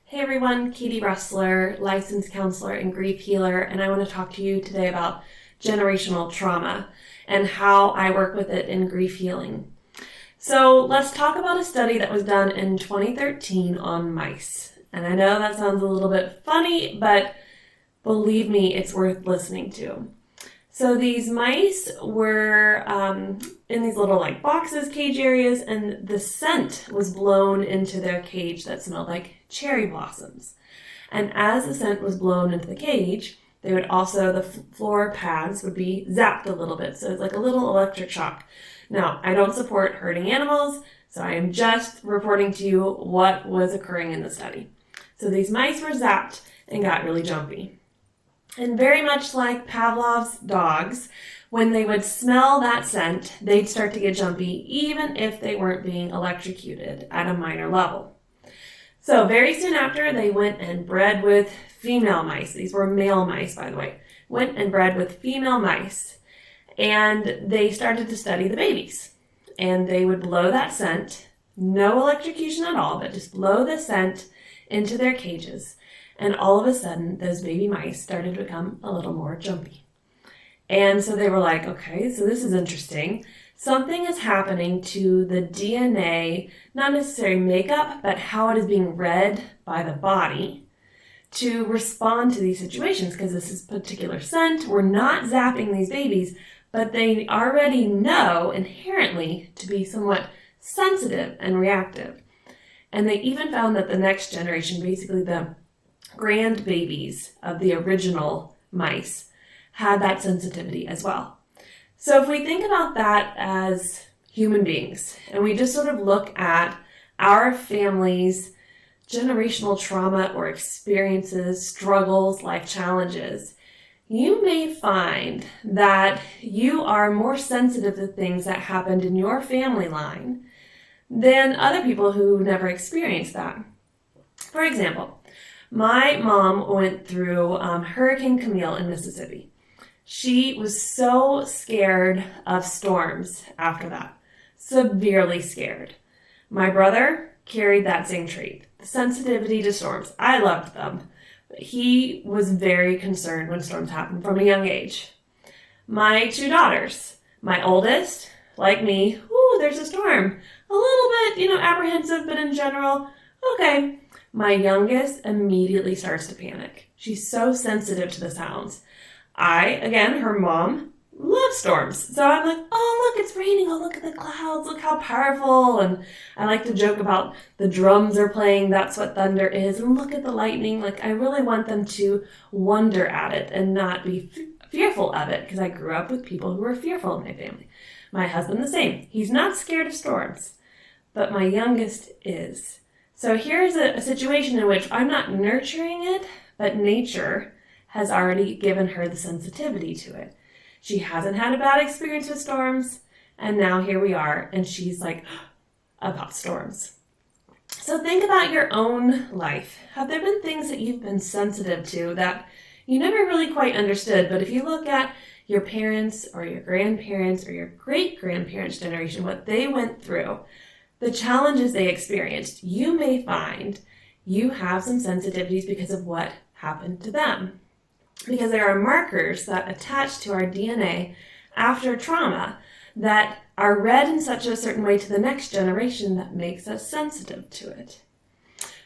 Hey everyone, Katie Rustler, licensed counselor and grief healer, and I want to talk to you today about generational trauma and how I work with it in grief healing. So let's talk about a study that was done in 2013 on mice. And I know that sounds a little bit funny, but believe me, it's worth listening to. So these mice were in these little boxes, cage areas, and the scent was blown into their cage that smelled like cherry blossoms. And as the scent was blown into the cage, they would also, the floor pads would be zapped a little bit. So it's like a little electric shock. Now, I don't support hurting animals, so I am just reporting to you what was occurring in the study. So these mice were zapped and got really jumpy. And very much like Pavlov's dogs, when they would smell that scent, they'd start to get jumpy even if they weren't being electrocuted at a minor level. So very soon after, they went and bred with female mice. These were male mice, by the way. Went and bred with female mice. And they started to study the babies. And they would blow that scent, no electrocution at all, but just blow the scent into their cages. And all of a sudden, those baby mice started to become a little more jumpy. And so they were like, okay, so this is interesting. Something is happening to the DNA, not necessarily makeup, but how it is being read by the body to respond to these situations, because this is particular scent. We're not zapping these babies, but they already know inherently to be somewhat sensitive and reactive. And they even found that the next generation, basically the grandbabies of the original mice, had that sensitivity as well. So if we think about that as human beings, and we just sort of look at our family's generational trauma or experiences, struggles, life challenges, you may find that you are more sensitive to things that happened in your family line than other people who never experienced that. For example, my mom went through Hurricane Camille in Mississippi. She was so scared of storms after that, severely scared. My brother carried that same trait, the sensitivity to storms. I loved them, but he was very concerned when storms happened from a young age. My two daughters, my oldest, like me, there's a storm. A little bit, apprehensive, but in general, okay. My youngest immediately starts to panic. She's so sensitive to the sounds. I, again, her mom, loves storms. So I'm like, oh, look, it's raining. Oh, look at the clouds. Look how powerful. And I like to joke about the drums are playing. That's what thunder is. And look at the lightning. I really want them to wonder at it and not be fearful of it, because I grew up with people who were fearful in my family. My husband, the same. He's not scared of storms, but my youngest is. So here's a situation in which I'm not nurturing it, but nature has already given her the sensitivity to it. She hasn't had a bad experience with storms, and now here we are, and she's like, about storms. So think about your own life. Have there been things that you've been sensitive to that you never really quite understood, but if you look at your parents or your grandparents or your great-grandparents' generation, what they went through, the challenges they experienced, you may find you have some sensitivities because of what happened to them. Because there are markers that attach to our DNA after trauma that are read in such a certain way to the next generation that makes us sensitive to it.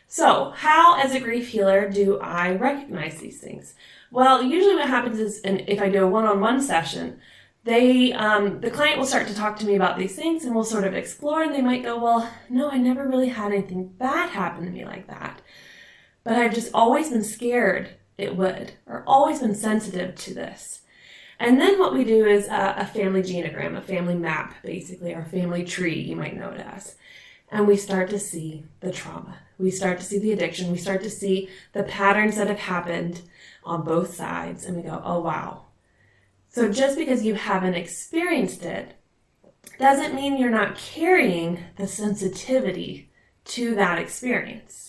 So how, as a grief healer, do I recognize these things? Well, usually what happens is, and if I do a one-on-one session, the client will start to talk to me about these things, and we'll sort of explore, and they might go, well, no, I never really had anything bad happen to me like that. But I've just always been scared it would, or always been sensitive to this. And then what we do is a family genogram, a family map, basically, or family tree, you might know it as. And we start to see the trauma. We start to see the addiction. We start to see the patterns that have happened on both sides. And we go, oh, wow. So just because you haven't experienced it doesn't mean you're not carrying the sensitivity to that experience.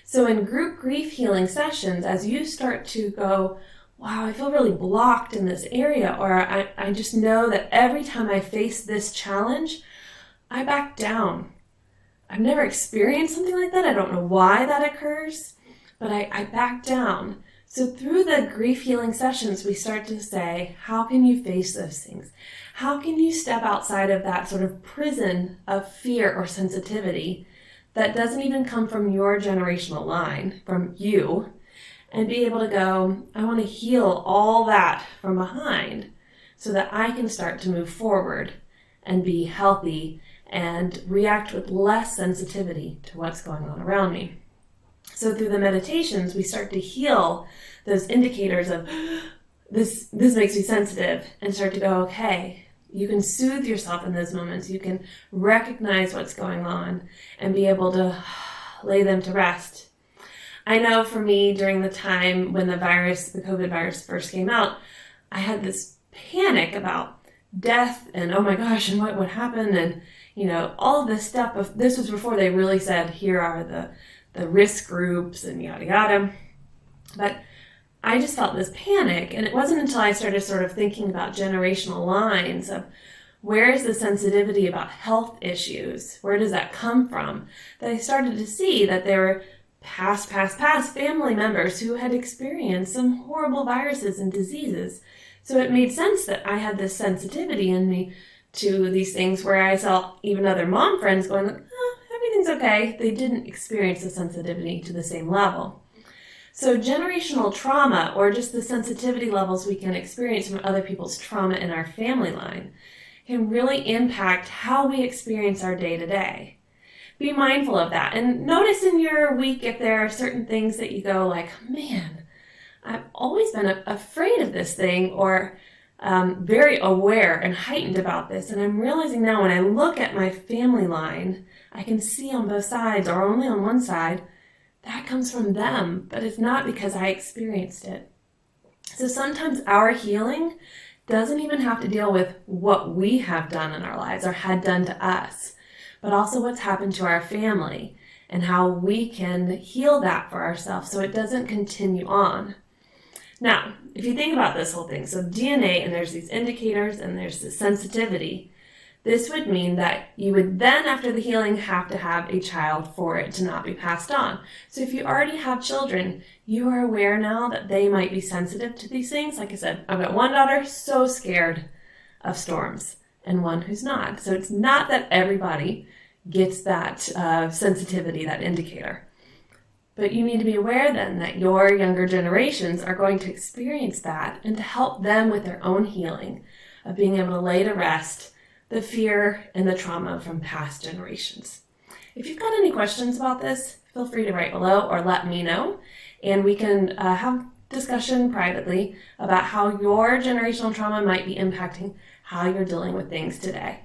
So in group grief healing sessions, as you start to go, wow, I feel really blocked in this area, or I just know that every time I face this challenge, I back down. I've never experienced something like that. I don't know why that occurs, but I back down. So through the grief healing sessions, we start to say, how can you face those things? How can you step outside of that sort of prison of fear or sensitivity that doesn't even come from your generational line, from you, and be able to go, I want to heal all that from behind so that I can start to move forward and be healthy and react with less sensitivity to what's going on around me. So through the meditations, we start to heal those indicators of this makes me sensitive, and start to go, okay, you can soothe yourself in those moments. You can recognize what's going on and be able to lay them to rest. I know for me, during the time when the COVID virus first came out, I had this panic about death and oh my gosh, and what would happen, and all of this stuff. This was before they really said, here are the risk groups and yada yada. But I just felt this panic, and it wasn't until I started sort of thinking about generational lines of where is the sensitivity about health issues, where does that come from, that I started to see that there were past family members who had experienced some horrible viruses and diseases. So it made sense that I had this sensitivity in me to these things, where I saw even other mom friends going, oh, everything's okay. They didn't experience the sensitivity to the same level. So generational trauma, or just the sensitivity levels we can experience from other people's trauma in our family line, can really impact how we experience our day-to-day. Be mindful of that, and notice in your week if there are certain things that you go like, man, I've always been afraid of this thing, or very aware and heightened about this. And I'm realizing now when I look at my family line, I can see on both sides, or only on one side, that comes from them, but it's not because I experienced it. So sometimes our healing doesn't even have to deal with what we have done in our lives or had done to us, but also what's happened to our family and how we can heal that for ourselves so it doesn't continue on. Now, if you think about this whole thing, so DNA, and there's these indicators and there's the sensitivity, this would mean that you would then, after the healing, have to have a child for it to not be passed on. So if you already have children, you are aware now that they might be sensitive to these things. Like I said, I've got one daughter so scared of storms and one who's not. So it's not that everybody gets that sensitivity, that indicator. But you need to be aware then that your younger generations are going to experience that, and to help them with their own healing of being able to lay to rest the fear and the trauma from past generations. If you've got any questions about this, feel free to write below or let me know, and we can have discussion privately about how your generational trauma might be impacting how you're dealing with things today.